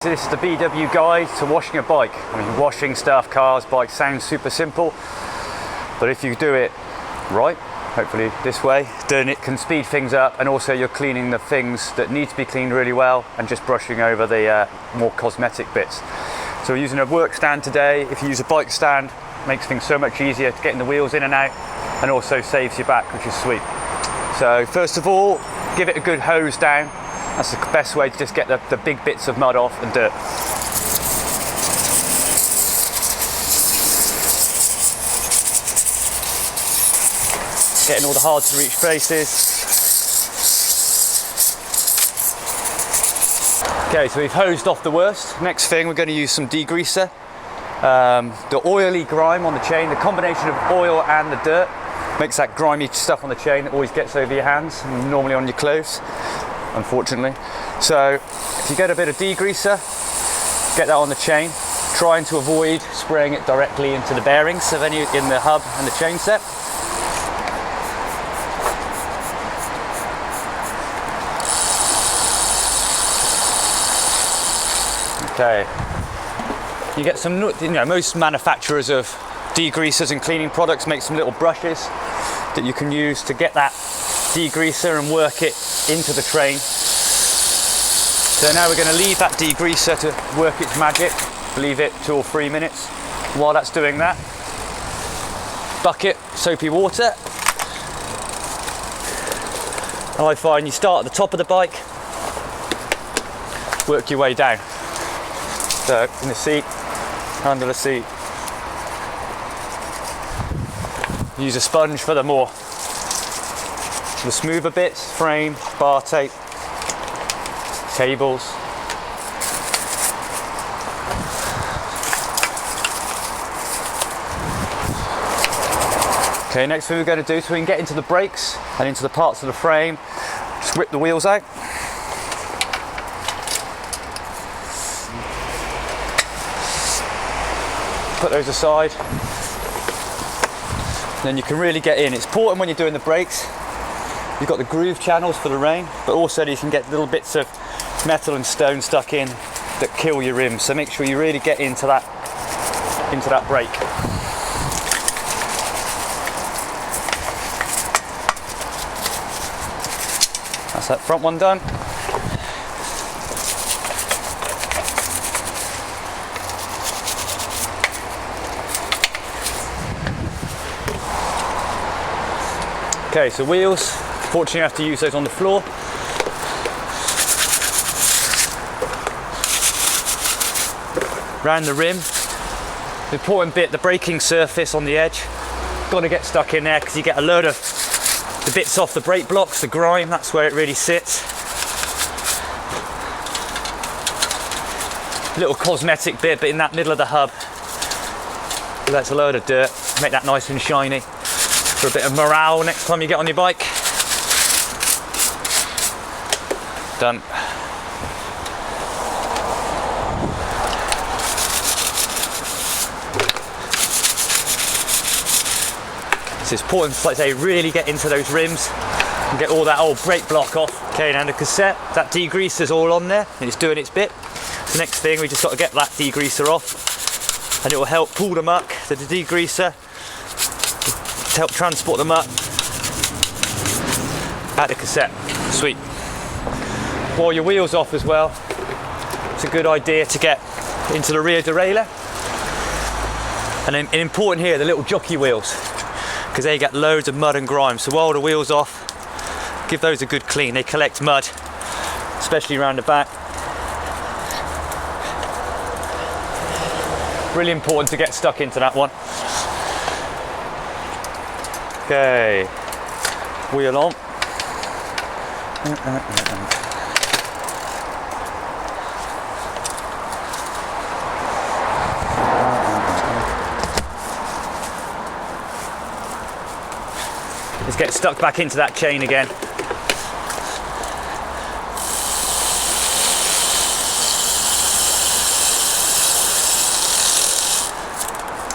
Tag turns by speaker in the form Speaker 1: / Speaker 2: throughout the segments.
Speaker 1: This is the BW guide to washing a bike. I mean, washing stuff, cars, bikes sounds super simple, but if you do it right, hopefully this way, then it can speed things up, and also you're cleaning the things that need to be cleaned really well and just brushing over the more cosmetic bits. So we're using a work stand today. If you use a bike stand, it makes things so much easier to getting the wheels in and out, and also saves you back, which is sweet. So first of all, give it a good hose down. That's the best way to just get the big bits of mud off and dirt. Getting all the hard to reach places. Okay, so we've hosed off the worst. Next thing, we're going to use some degreaser. The oily grime on the chain, the combination of oil and the dirt makes that grimy stuff on the chain that always gets over your hands and normally on your clothes, unfortunately. So if you get a bit of degreaser, get that on the chain, trying to avoid spraying it directly into the bearings of any in the hub and the chain set. Okay, you get some, most manufacturers of degreasers and cleaning products make some little brushes that you can use to get that degreaser and work it into the train. So now we're going to leave that degreaser to work its magic. Leave it 2 or 3 minutes. While that's doing that, bucket soapy water. And I find you start at the top of the bike, work your way down. So in the seat, under the seat. Use a sponge for the smoother bits, frame, bar tape, cables. Okay, next thing we're going to do, so we can get into the brakes and into the parts of the frame, just rip the wheels out. Put those aside. Then you can really get in. It's important when you're doing the brakes, you've got the groove channels for the rain, but also you can get little bits of metal and stone stuck in that kill your rims. So make sure you really get into that brake. That's that front one done. Okay, so wheels, fortunately you have to use those on the floor. Round the rim, the important bit, the braking surface on the edge, got to get stuck in there because you get a load of the bits off the brake blocks, the grime, that's where it really sits. Little cosmetic bit, but in that middle of the hub, that's a load of dirt, make that nice and shiny. For a bit of morale next time you get on your bike. Done. It's important, like I say, really get into those rims and get all that old brake block off. Okay, now the cassette, that degreaser's all on there and it's doing its bit. The next thing, we just got to get that degreaser off and it will help pull the muck, the degreaser, to help transport the muck at the cassette. Sweet. While your wheel's off as well, it's a good idea to get into the rear derailleur. And then important here, the little jockey wheels, because they get loads of mud and grime. So while the wheel's off, give those a good clean. They collect mud, especially around the back. Really important to get stuck into that one. Okay, wheel on. Let's get stuck back into that chain again.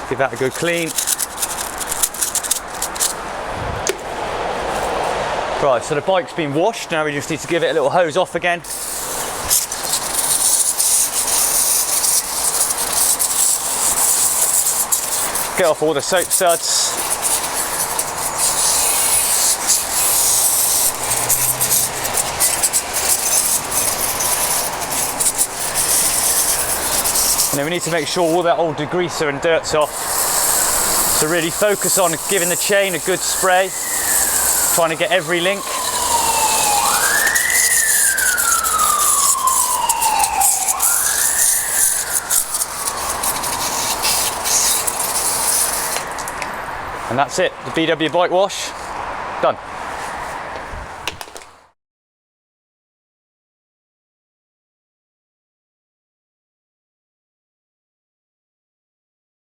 Speaker 1: Give that a good clean. Right, so the bike's been washed, now we just need to give it a little hose off again. Get off all the soap suds. And then we need to make sure all that old degreaser and dirt's off. So really focus on giving the chain a good spray, trying to get every link. And that's it, the BW bike wash, done.